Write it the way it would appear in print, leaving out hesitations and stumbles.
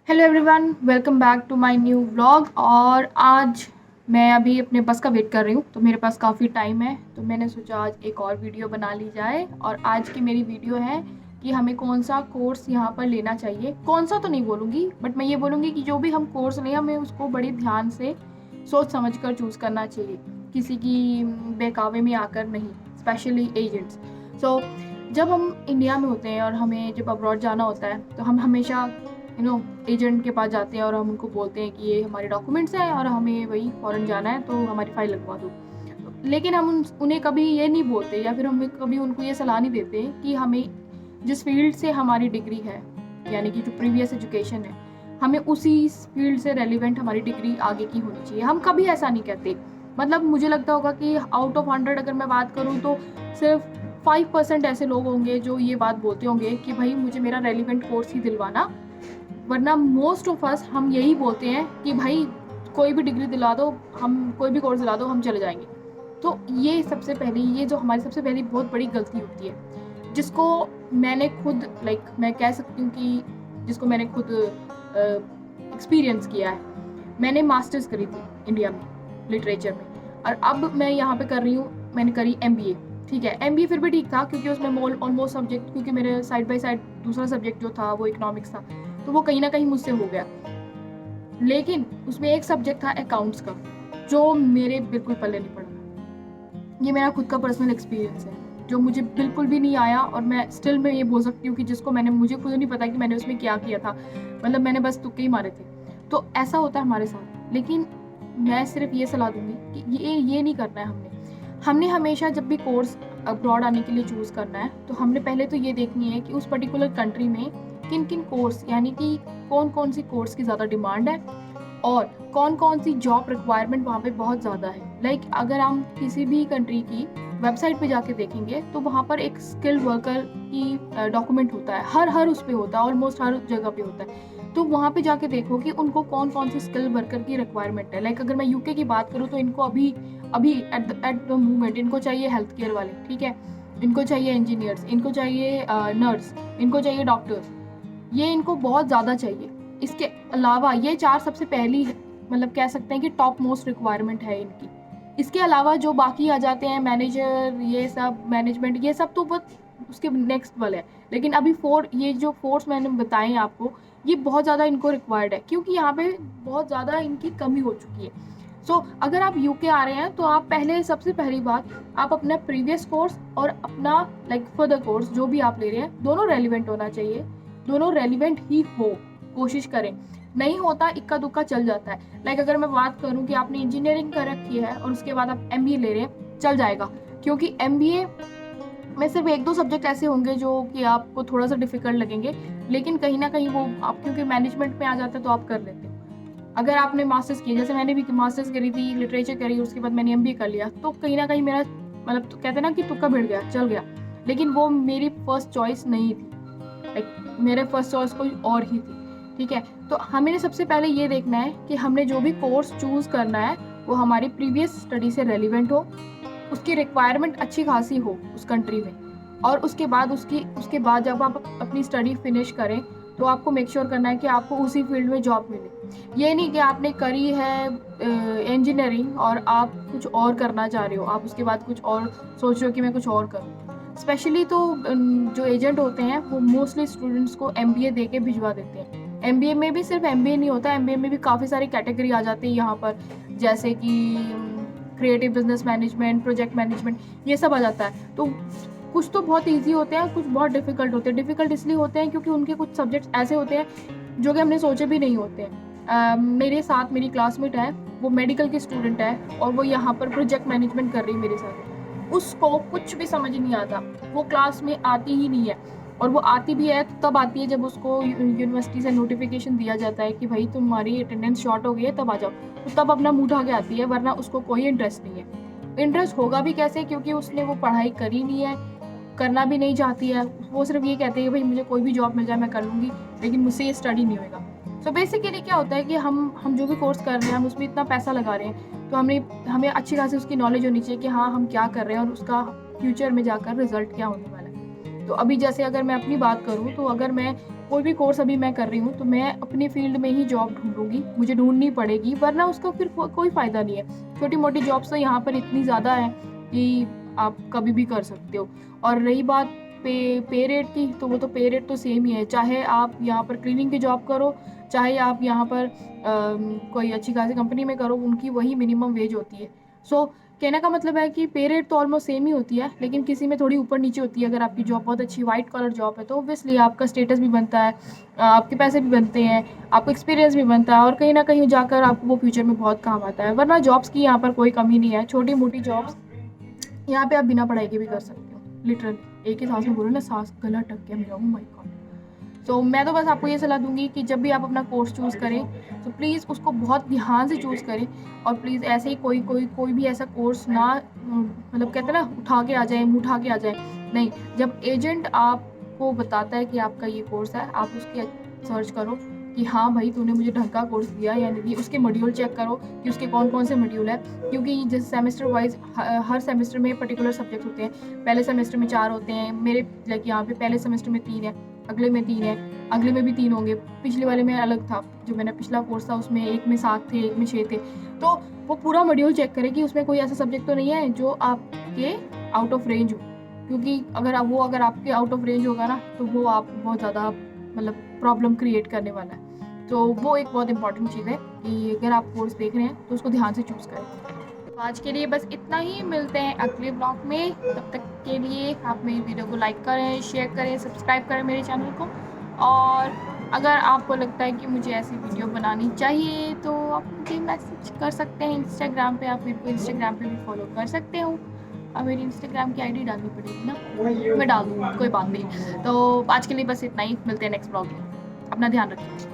Hello everyone, welcome back to my new vlog. और आज मैं अभी अपने बस का वेट कर रही हूँ, तो मेरे पास काफ़ी टाइम है, तो मैंने सोचा आज एक और वीडियो बना ली जाए। और आज की मेरी वीडियो है कि हमें कौन सा कोर्स यहाँ पर लेना चाहिए। कौन सा तो नहीं बोलूँगी, बट मैं ये बोलूँगी कि जो भी हम कोर्स लें हमें उसको बड़ी ध्यान से सोच समझ कर चूज़ करना चाहिए, किसी की बहकावे में आकर नहीं, स्पेशली एजेंट्स। सो जब हम इंडिया में होते हैं और हमें जब अब्रॉड जाना होता है तो हम हमेशा एजेंट के पास जाते हैं और हम उनको बोलते हैं कि ये हमारे डॉक्यूमेंट्स हैं और हमें वही फ़ॉरेन जाना है, तो हमारी फ़ाइल लगवा दो। लेकिन हम उन्हें कभी ये नहीं बोलते, या फिर हम कभी उनको ये सलाह नहीं देते कि हमें जिस फील्ड से हमारी डिग्री है, यानी कि जो प्रीवियस एजुकेशन है, हमें उसी फील्ड से रेलिवेंट हमारी डिग्री आगे की होनी चाहिए। हम कभी ऐसा नहीं कहते। मतलब मुझे लगता होगा कि आउट ऑफ 100 अगर मैं बात करूँ तो सिर्फ 5% ऐसे लोग होंगे जो ये बात बोलते होंगे कि भाई मुझे मेरा रेलिवेंट कोर्स ही दिलवाना, वरना मोस्ट ऑफ अस हम यही बोलते हैं कि भाई कोई भी डिग्री दिला दो, हम कोई भी कोर्स दिला दो, हम चले जाएंगे। तो ये जो हमारी सबसे पहली बहुत बड़ी गलती होती है, जिसको मैंने खुद मैं कह सकती हूँ कि जिसको मैंने खुद एक्सपीरियंस किया है। मैंने मास्टर्स करी थी इंडिया में लिटरेचर में, और अब मैं यहाँ पे कर रही हूँ, मैंने करी MBA। ठीक है, MBA फिर भी ठीक था क्योंकि उसमें ऑलमोस्ट सब्जेक्ट, क्योंकि मेरे साइड बाय साइड दूसरा सब्जेक्ट जो था वो इकोनॉमिक्स था, तो वो कहीं ना कहीं मुझसे हो गया। लेकिन उसमें एक सब्जेक्ट था अकाउंट्स का, जो मेरे बिल्कुल पल्ले नहीं पड़ा। ये मेरा खुद का पर्सनल एक्सपीरियंस है, जो मुझे बिल्कुल भी नहीं आया। और मैं ये बोल सकती हूँ कि मुझे खुद नहीं पता कि मैंने उसमें क्या किया था। मतलब मैंने बस तुक्के ही मारे थे। तो ऐसा होता है हमारे साथ। लेकिन मैं सिर्फ ये सलाह दूंगी कि ये नहीं करना है। हमने हमेशा जब भी कोर्स अब्रॉड आने के लिए चूज़ करना है, तो हमने पहले तो ये देखनी है कि उस पर्टिकुलर कंट्री में किन किन कोर्स, यानी कि कौन कौन सी कोर्स की ज़्यादा डिमांड है और कौन कौन सी जॉब रिक्वायरमेंट वहाँ पे बहुत ज़्यादा है। अगर हम किसी भी कंट्री की वेबसाइट पे जाके देखेंगे तो वहाँ पर एक स्किल्ड वर्कर की डॉक्यूमेंट होता है, हर उस पे होता है, ऑलमोस्ट हर जगह पे होता है। तो वहाँ पे जाके देखो कि उनको कौन कौन सी स्किल वर्कर की रिक्वायरमेंट है। अगर मैं UK की बात करूँ तो इनको अभी अभी एट द मोमेंट इनको चाहिए हेल्थ केयर वाले, ठीक है, इनको चाहिए इंजीनियर्स, इनको चाहिए नर्स, इनको चाहिए डॉक्टर्स। ये इनको बहुत ज़्यादा चाहिए। इसके अलावा ये 4 सबसे पहली, मतलब कह सकते हैं कि टॉप मोस्ट रिक्वायरमेंट है इनकी। इसके अलावा जो बाकी आ जाते हैं मैनेजर, ये सब मैनेजमेंट, ये सब तो बहुत उसके नेक्स्ट वाले है। लेकिन अभी ये जो फोर्स मैंने बताए हैं आपको, ये बहुत ज़्यादा इनको रिक्वायर्ड है, क्योंकि यहाँ पे बहुत ज़्यादा इनकी कमी हो चुकी है। अगर आप UK आ रहे हैं तो आप सबसे पहली बात, आप अपना प्रीवियस कोर्स और अपना फर्दर कोर्स जो भी आप ले रहे हैं, दोनों रेलिवेंट होना चाहिए। दोनों रेलिवेंट ही हो, कोशिश करें। नहीं होता, इक्का दुक्का चल जाता है। अगर मैं बात करूं कि आपने इंजीनियरिंग कर रखी है और उसके बाद आप MBA ले रहे हैं, चल जाएगा, क्योंकि MBA में सिर्फ 1-2 सब्जेक्ट ऐसे होंगे जो कि आपको थोड़ा सा डिफिकल्ट लगेंगे, लेकिन कहीं ना कहीं वो आप क्योंकि मैनेजमेंट में आ जाते हैं तो आप कर लेते हो। अगर आपने मास्टर्स किया, जैसे मैंने भी मास्टर्स करी थी, लिटरेचर करी, उसके बाद मैंने MBA कर लिया, तो कहीं ना कहीं मेरा मतलब तो कहते हैं ना कि तुक्का भिड़ गया, चल गया। लेकिन वो मेरी फर्स्ट चॉइस नहीं थी। मेरे फर्स्ट चॉइस कोई और ही थी। ठीक है, तो हमें सबसे पहले ये देखना है कि हमने जो भी कोर्स चूज़ करना है वो हमारी प्रीवियस स्टडी से रेलिवेंट हो, उसकी रिक्वायरमेंट अच्छी खासी हो उस कंट्री में। और उसके बाद जब आप अपनी स्टडी फिनिश करें तो आपको मेक श्योर करना है कि आपको उसी फील्ड में जॉब मिले। ये नहीं कि आपने करी है इंजीनियरिंग और आप कुछ और करना चाह रहे हो, आप उसके बाद कुछ और सोच रहे हो कि मैं कुछ और करूँ। स्पेशली तो जो एजेंट होते हैं वो मोस्टली स्टूडेंट्स को MBA दे के भिजवा देते हैं। MBA में भी सिर्फ MBA नहीं होता, MBA में भी काफ़ी सारी कैटेगरी आ जाती है यहाँ पर, जैसे कि creative business management, project management, ये सब आ जाता है। तो कुछ तो बहुत ईजी होते हैं, कुछ बहुत डिफ़िकल्ट होते हैं। डिफ़िकल्ट इसलिए होते हैं क्योंकि उनके कुछ सब्जेक्ट्स ऐसे होते हैं जो कि हमने सोचे भी नहीं होते हैं। मेरे साथ मेरी क्लासमेट है, वो मेडिकल की स्टूडेंट है और वो यहाँ पर प्रोजेक्ट मैनेजमेंट कर रही है मेरे साथ। उसको कुछ भी समझ नहीं आता, वो क्लास में आती ही नहीं है। और वो आती भी है तो तब आती है जब उसको यूनिवर्सिटी से नोटिफिकेशन दिया जाता है कि भाई तुम्हारी अटेंडेंस शॉर्ट हो गई है, तब आ जाओ। तो तब अपना मुंह उठा के आती है, वरना उसको कोई इंटरेस्ट नहीं है। इंटरेस्ट होगा भी कैसे, क्योंकि उसने वो पढ़ाई करी नहीं है, करना भी नहीं चाहती है। वो सिर्फ ये कहती है कि भाई मुझे कोई भी जॉब मिल जाए मैं कर लूँगी, लेकिन मुझसे ये स्टडी नहीं होएगा। बेसिकली क्या होता है कि हम जो भी कोर्स कर रहे हैं, हम उसमें इतना पैसा लगा रहे हैं, तो हमें अच्छी खासी उसकी नॉलेज होनी चाहिए कि हाँ हम क्या कर रहे हैं और उसका फ्यूचर में जाकर रिजल्ट क्या होने वाला है। तो अभी जैसे अगर मैं अपनी बात करूँ, तो अगर मैं कोई भी कोर्स अभी मैं कर रही हूँ तो मैं अपनी फील्ड में ही जॉब ढूंढूंगी, मुझे ढूंढनी पड़ेगी, वरना उसका फिर कोई फ़ायदा नहीं है। छोटी मोटी जॉब्स तो यहाँ पर इतनी ज़्यादा है कि आप कभी भी कर सकते हो। और रही बात पे रेट की, तो वो तो पे रेट तो सेम ही है, चाहे आप यहाँ पर क्लीनिंग की जॉब करो, चाहे आप यहाँ पर कोई अच्छी खासी कंपनी में करो, उनकी वही मिनिमम वेज होती है। सो कहने का मतलब है कि पे रेट तो ऑलमोस्ट सेम ही होती है, लेकिन किसी में थोड़ी ऊपर नीचे होती है। अगर आपकी जॉब बहुत अच्छी वाइट कॉलर जॉब है तो ऑब्वियसली आपका स्टेटस भी बनता है, आपके पैसे भी बनते हैं, आपको एक्सपीरियंस भी बनता है, और कहीं ना कहीं जाकर आपको वो फ्यूचर में बहुत काम आता है। वरना जॉब्स की यहाँ पर कोई कमी नहीं है, छोटी मोटी जॉब्स यहाँ पे आप बिना पढ़ाई के भी कर सकते हो। लिटरली एक ही सांस में बोलो ना, सांस गला अटक गया मेरा, ओह माय गॉड। तो मैं तो बस आपको ये सलाह दूंगी कि जब भी आप अपना कोर्स चूज़ करें तो प्लीज़ उसको बहुत ध्यान से चूज़ करें, और प्लीज़ ऐसे ही कोई भी ऐसा कोर्स ना मतलब कहते हैं ना उठा के आ जाए, मुँह उठा के आ जाए। नहीं, जब एजेंट आपको बताता है कि आपका ये कोर्स है, आप उसके सर्च करो कि हाँ भाई तूने मुझे ढंग का कोर्स दिया या नहीं, उसके मॉड्यूल चेक करो कि उसके कौन कौन से मॉड्यूल है। क्योंकि जैसे सेमेस्टर वाइज हर सेमेस्टर में पर्टिकुलर सब्जेक्ट होते हैं। पहले सेमेस्टर में 4 होते हैं, मेरे लाइक यहाँ पे पहले सेमेस्टर में 3 है, अगले में 3 है, अगले में भी 3 होंगे। पिछले वाले में अलग था, जो मैंने पिछला कोर्स था उसमें एक में 7 थे, एक में 6 थे। तो वो पूरा मॉड्यूल चेक करें कि उसमें कोई ऐसा सब्जेक्ट तो नहीं है जो आपके आउट ऑफ रेंज हो, क्योंकि अगर आपके आउट ऑफ रेंज होगा ना तो वो आप बहुत ज़्यादा मतलब प्रॉब्लम क्रिएट करने वाला है। तो वो एक बहुत इंपॉर्टेंट चीज़ है कि अगर आप कोर्स देख रहे हैं तो उसको ध्यान से चूज़ करें। तो आज के लिए बस इतना ही, मिलते हैं अगले ब्लॉग में। तब तक के लिए आप मेरी वीडियो को लाइक करें, शेयर करें, सब्सक्राइब करें मेरे चैनल को। और अगर आपको लगता है कि मुझे ऐसी वीडियो बनानी चाहिए तो आप मुझे मैसेज कर सकते हैं इंस्टाग्राम पे, आप मेरे को इंस्टाग्राम पे भी फॉलो कर सकते हो। अब मेरी इंस्टाग्राम की आईडी डालनी पड़ेगी ना, मैं डाल दूँगी, कोई बात नहीं। तो आज के लिए बस इतना ही, मिलते हैं नेक्स्ट ब्लॉग में। अपना ध्यान रखिए।